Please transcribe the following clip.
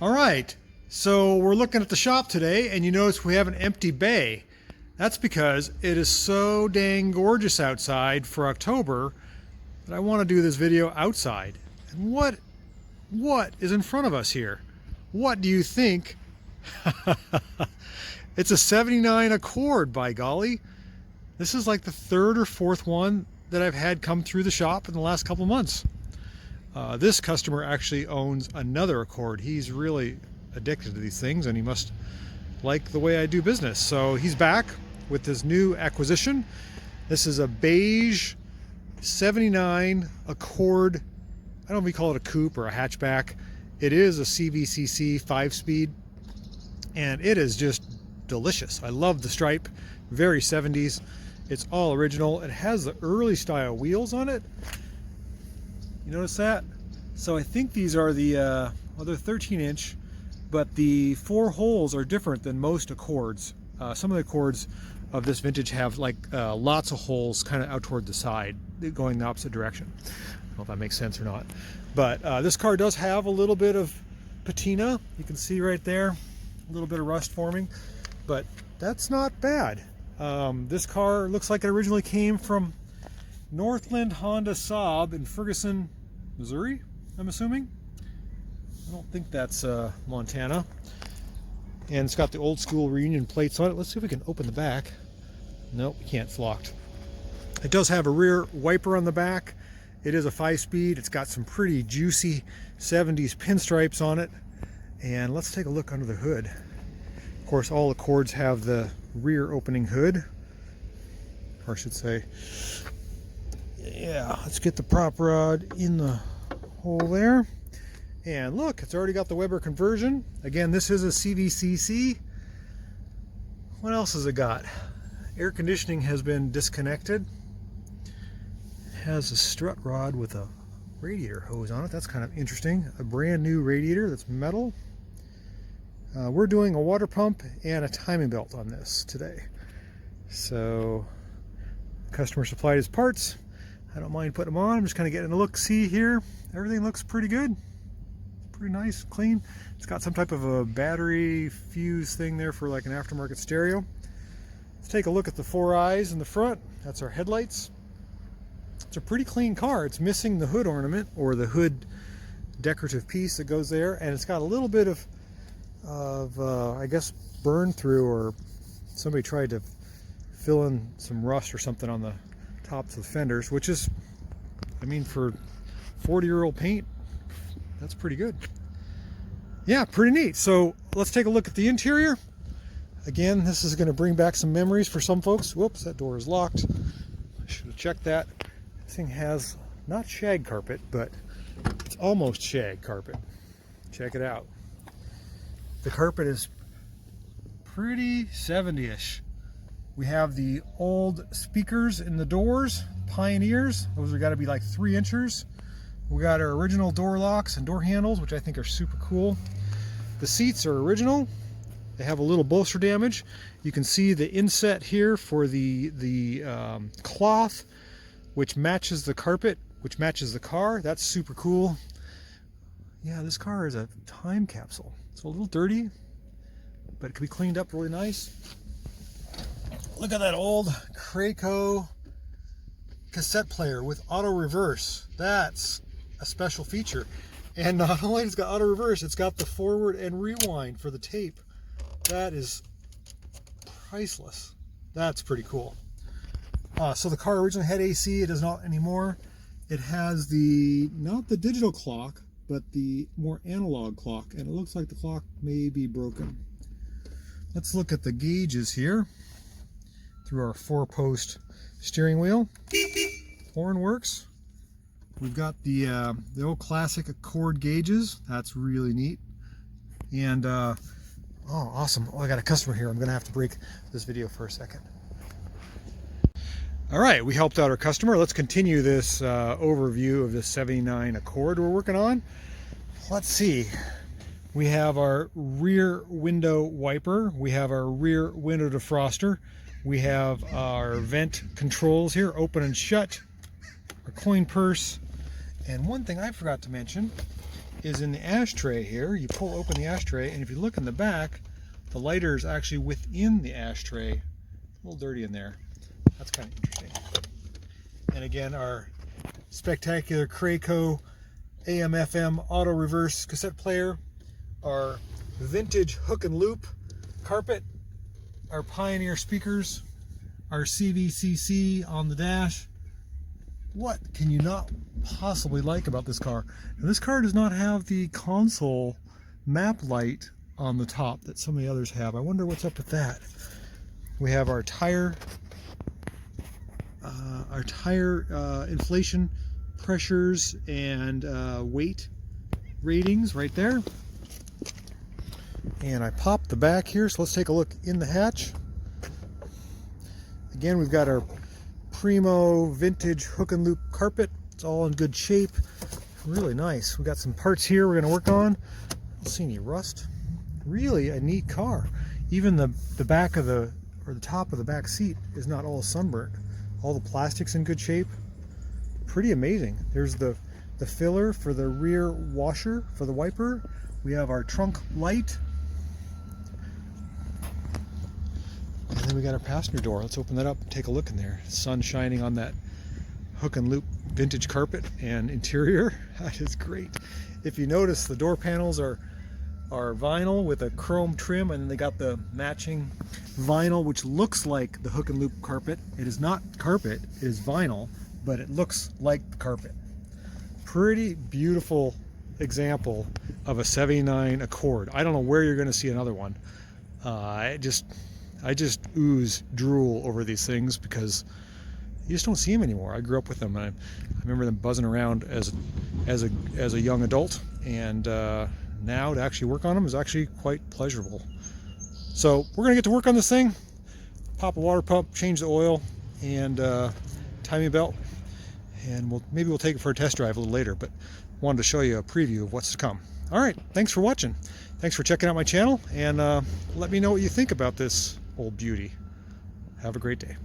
All right, so we're looking at the shop today and you notice we have an empty bay. That's because it is so dang gorgeous outside for October that I want to do this video outside. And what is in front of us here? What do you think? It's a 79 Accord, by golly. This is like the third or fourth one that I've had come through the shop in the last couple months. This customer actually owns another Accord. He's really addicted to these things and he must like the way I do business. So he's back with his new acquisition. This is a beige 79 Accord. I don't know if we call it a coupe or a hatchback. It is a CVCC 5-speed and it is just delicious. I love the stripe, very 70s. It's all original. It has the early style wheels on it. You notice that? So I think these are the, well, they're 13-inch, but the 4 holes are different than most Accords. Some of the Accords of this vintage have like lots of holes kind of out toward the side, going the opposite direction. I don't know if that makes sense or not. But this car does have a little bit of patina. You can see right there, a little bit of rust forming, but that's not bad. This car looks like it originally came from Northland Honda Saab in Ferguson, Missouri, I'm assuming. I don't think that's Montana. And it's got the old school reunion plates on it. Let's see if we can open the back. Nope, we can't, it's locked. It does have a rear wiper on the back. It is a 5-speed. It's got some pretty juicy 70s pinstripes on it. And let's take a look under the hood. Of course, all Accords have the rear opening hood, or I should say, yeah, let's get the prop rod in the hole there. And look, it's already got the Weber conversion. Again, this is a CVCC. What else has it got? Air conditioning has been disconnected. It has a strut rod with a radiator hose on it. That's kind of interesting. A brand new radiator that's metal. We're doing a water pump and a timing belt on this today. So, customer supplied his parts. I don't mind putting them on. I'm just kind of getting a look-see here. Everything looks pretty good. Pretty nice, clean. It's got some type of a battery fuse thing there for like an aftermarket stereo. Let's take a look at the 4 eyes in the front. That's our headlights. It's a pretty clean car. It's missing the hood ornament or the hood decorative piece that goes there, and it's got a little bit of I guess burn through, or somebody tried to fill in some rust or something on the tops of the fenders, which is, I mean, for 40-year-old paint, that's pretty good. Yeah, pretty neat. So let's take a look at the interior. Again, this is going to bring back some memories for some folks. Whoops, that door is locked. I should have checked that. This thing has not shag carpet, but it's almost shag carpet. Check it out. The carpet is pretty 70-ish. We have the old speakers in the doors, Pioneers. Those are got to be like 3-inchers. We got our original door locks and door handles, which I think are super cool. The seats are original. They have a little bolster damage. You can see the inset here for the cloth, which matches the carpet, which matches the car. That's super cool. Yeah, this car is a time capsule. It's a little dirty, but it can be cleaned up really nice. Look at that old Krakow cassette player with auto reverse. That's a special feature. And not only has it got auto reverse, it's got the forward and rewind for the tape. That is priceless. That's pretty cool. So the car originally had AC. It does not anymore. It has not the digital clock, but the more analog clock, and it looks like the clock may be broken. Let's look at the gauges here through our 4-post steering wheel. Horn works. We've got the old classic Accord gauges. That's really neat. And oh, awesome. Oh, I got a customer here. I'm gonna have to break this video for a second. All right, we helped out our customer. Let's continue this overview of this 79 Accord we're working on. Let's see. We have our rear window wiper. We have our rear window defroster. We have our vent controls here, open and shut. Our coin purse. And one thing I forgot to mention is in the ashtray here. You pull open the ashtray, and if you look in the back, the lighter is actually within the ashtray. A little dirty in there. That's kind of interesting. And again, our spectacular Crayco AM/FM auto reverse cassette player, our vintage hook and loop carpet, our Pioneer speakers, our CVCC on the dash. What can you not possibly like about this car? Now, this car does not have the console map light on the top that some of the others have. I wonder what's up with that. We have our tire inflation pressures and weight ratings right there. And I popped the back here, so let's take a look in the hatch. Again, we've got our primo vintage hook and loop carpet. It's all in good shape. Really nice. We've got some parts here we're going to work on. I don't see any rust. Really a neat car. Even the back of the top of the back seat is not all sunburnt. All the plastic's in good shape. Pretty amazing. There's the filler for the rear washer for the wiper. We have our trunk light. And then we got our passenger door. Let's open that up and take a look in there. Sun shining on that hook and loop vintage carpet and interior. That is great. If you notice, the door panels are vinyl with a chrome trim, and then they got the matching vinyl, which looks like the hook and loop carpet. It is not carpet, it is vinyl, but it looks like the carpet. Pretty beautiful example of a 79 Accord. I don't know where you're going to see another one. I just ooze drool over these things because you just don't see them anymore. I grew up with them. I remember them buzzing around as a young adult, and now to actually work on them is actually quite pleasurable. So we're gonna get to work on this thing. Pop a water pump, change the oil, and timing belt, and maybe we'll take it for a test drive a little later. But wanted to show you a preview of what's to come. All right, thanks for watching. Thanks for checking out my channel, and let me know what you think about this old beauty. Have a great day.